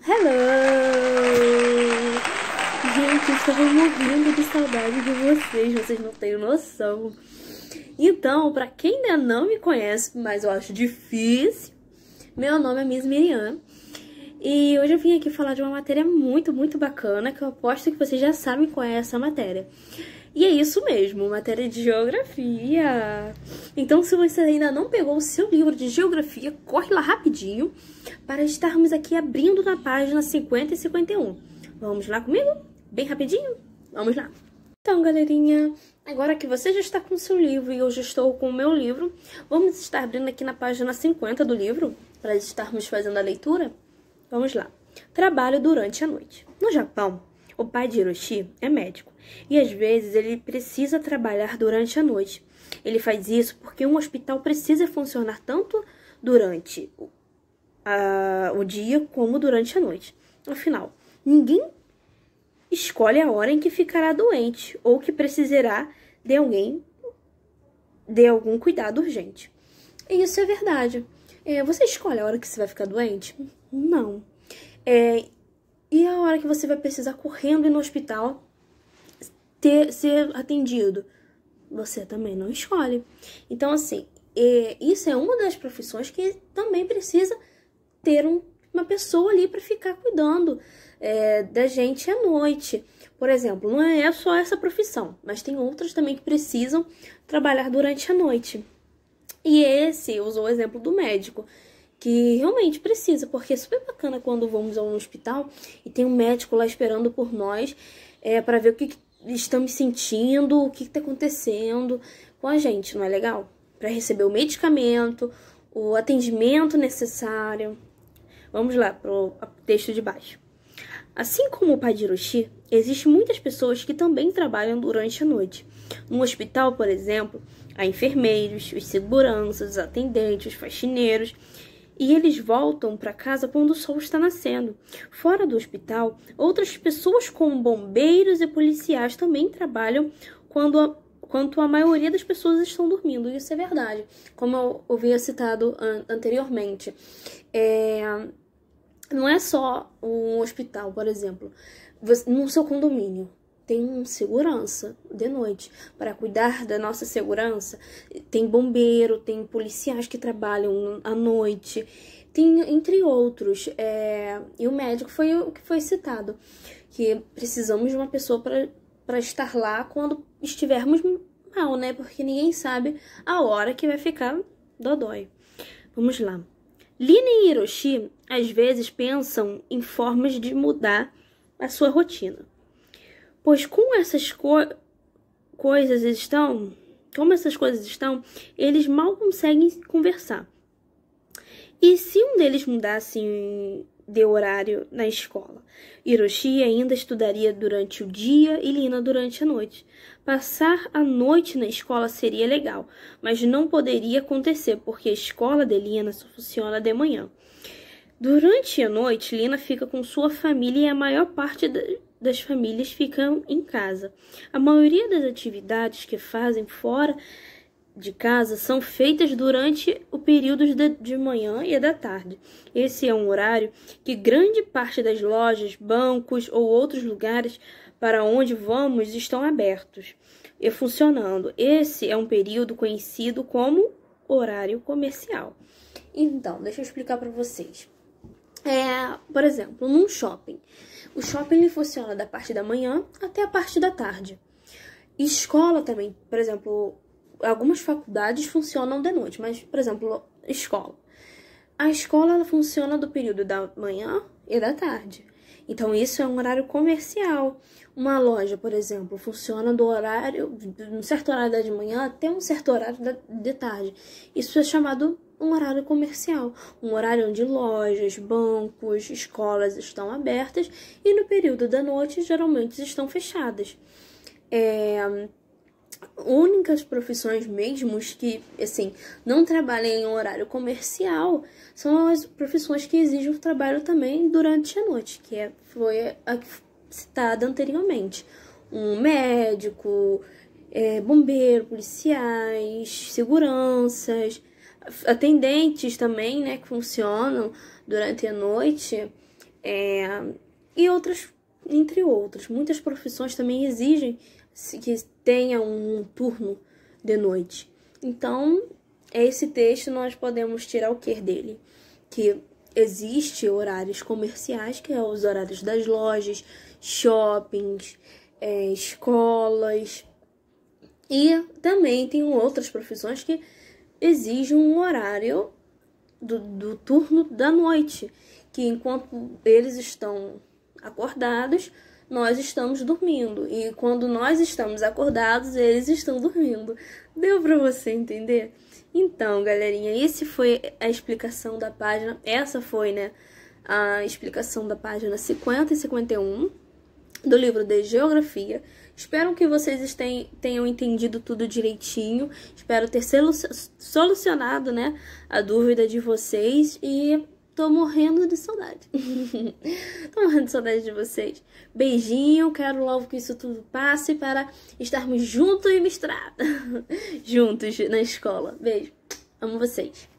Hello! Gente, eu estava morrendo de saudade de vocês não têm noção. Então, pra quem ainda não me conhece, mas eu acho difícil, meu nome é Miss Miriam. E hoje eu vim aqui falar de uma matéria muito bacana, que eu aposto que vocês já sabem qual é essa matéria. E é isso mesmo, matéria de geografia. Então, se você ainda não pegou o seu livro de geografia, corre lá rapidinho para estarmos aqui abrindo na página 50 e 51. Vamos lá comigo? Bem rapidinho? Vamos lá. Então, galerinha, agora que você já está com o seu livro e eu já estou com o meu livro, vamos estar abrindo aqui na página 50 do livro para estarmos fazendo a leitura? Vamos lá. Trabalho durante a noite. No Japão, o pai de Hiroshi é médico e às vezes ele precisa trabalhar durante a noite. Ele faz isso porque um hospital precisa funcionar tanto durante o dia como durante a noite. Afinal, ninguém escolhe a hora em que ficará doente ou que precisará de algum cuidado urgente. E isso é verdade. Você escolhe a hora que você vai ficar doente? Não. E a hora que você vai precisar correndo ir no hospital ser atendido? Você também não escolhe. Então, assim, isso é uma das profissões que também precisa ter uma pessoa ali para ficar cuidando da gente à noite. Por exemplo, não é só essa profissão, mas tem outras também que precisam trabalhar durante a noite. E esse usou o exemplo do médico, que realmente precisa, porque é super bacana quando vamos a um hospital e tem um médico lá esperando por nós para ver o que estamos sentindo, o que está acontecendo com a gente, não é legal? Para receber o medicamento, o atendimento necessário. Vamos lá para o texto de baixo. Assim como o pai de Hiroshi, existem muitas pessoas que também trabalham durante a noite. No hospital, por exemplo, há enfermeiros, os seguranças, os atendentes, os faxineiros, e eles voltam para casa quando o sol está nascendo. Fora do hospital, outras pessoas como bombeiros e policiais também trabalham quanto a maioria das pessoas estão dormindo. Isso é verdade, como eu havia citado anteriormente. Não é só um hospital, por exemplo. No seu condomínio tem um segurança de noite para cuidar da nossa segurança. Tem bombeiro, tem policiais que trabalham à noite, tem entre outros. E o médico foi o que foi citado, que precisamos de uma pessoa para estar lá quando estivermos mal, né? Porque ninguém sabe a hora que vai ficar dodói. Vamos lá. Lina e Hiroshi às vezes pensam em formas de mudar a sua rotina. Pois como essas coisas estão, eles mal conseguem conversar. E se um deles mudasse de horário na escola? Hiroshi ainda estudaria durante o dia e Lina durante a noite. Passar a noite na escola seria legal, mas não poderia acontecer porque a escola de Lina só funciona de manhã. Durante a noite, Lina fica com sua família e a maior parte das famílias ficam em casa. A maioria das atividades que fazem fora de casa são feitas durante o período de manhã e da tarde. Esse é um horário que grande parte das lojas, bancos ou outros lugares para onde vamos estão abertos e funcionando. Esse é um período conhecido como horário comercial. Então, deixa eu explicar para vocês. Por exemplo, num shopping. O shopping ele funciona da parte da manhã até a parte da tarde. Escola também, por exemplo, algumas faculdades funcionam de noite, mas, por exemplo, escola. A escola ela funciona do período da manhã e da tarde. Então, isso é um horário comercial. Uma loja, por exemplo, funciona de um certo horário da manhã até um certo horário de tarde. Isso é chamado um horário comercial, um horário onde lojas, bancos, escolas estão abertas e no período da noite geralmente estão fechadas. Únicas profissões mesmo que, assim, não trabalham em horário comercial são as profissões que exigem o trabalho também durante a noite, que foi a citada anteriormente. Um médico, bombeiro, policiais, seguranças, atendentes também, né, que funcionam durante a noite. e outras, entre outras. Muitas profissões também exigem que tenha um turno de noite. Então, esse texto nós podemos tirar o que dele? Que existe horários comerciais, que é os horários das lojas, shoppings, escolas. E também tem outras profissões que exigem um horário do turno da noite, que enquanto eles estão acordados, nós estamos dormindo. E quando nós estamos acordados, eles estão dormindo. Deu para você entender? Então, galerinha, esse foi a explicação da página. Essa foi, né, a explicação da página 50 e 51 do livro de Geografia. Espero que vocês tenham entendido tudo direitinho. Espero ter solucionado, né, a dúvida de vocês. E tô morrendo de saudade. Tô morrendo de saudade de vocês. Beijinho. Quero logo que isso tudo passe para estarmos juntos e misturados. Juntos na escola. Beijo. Amo vocês.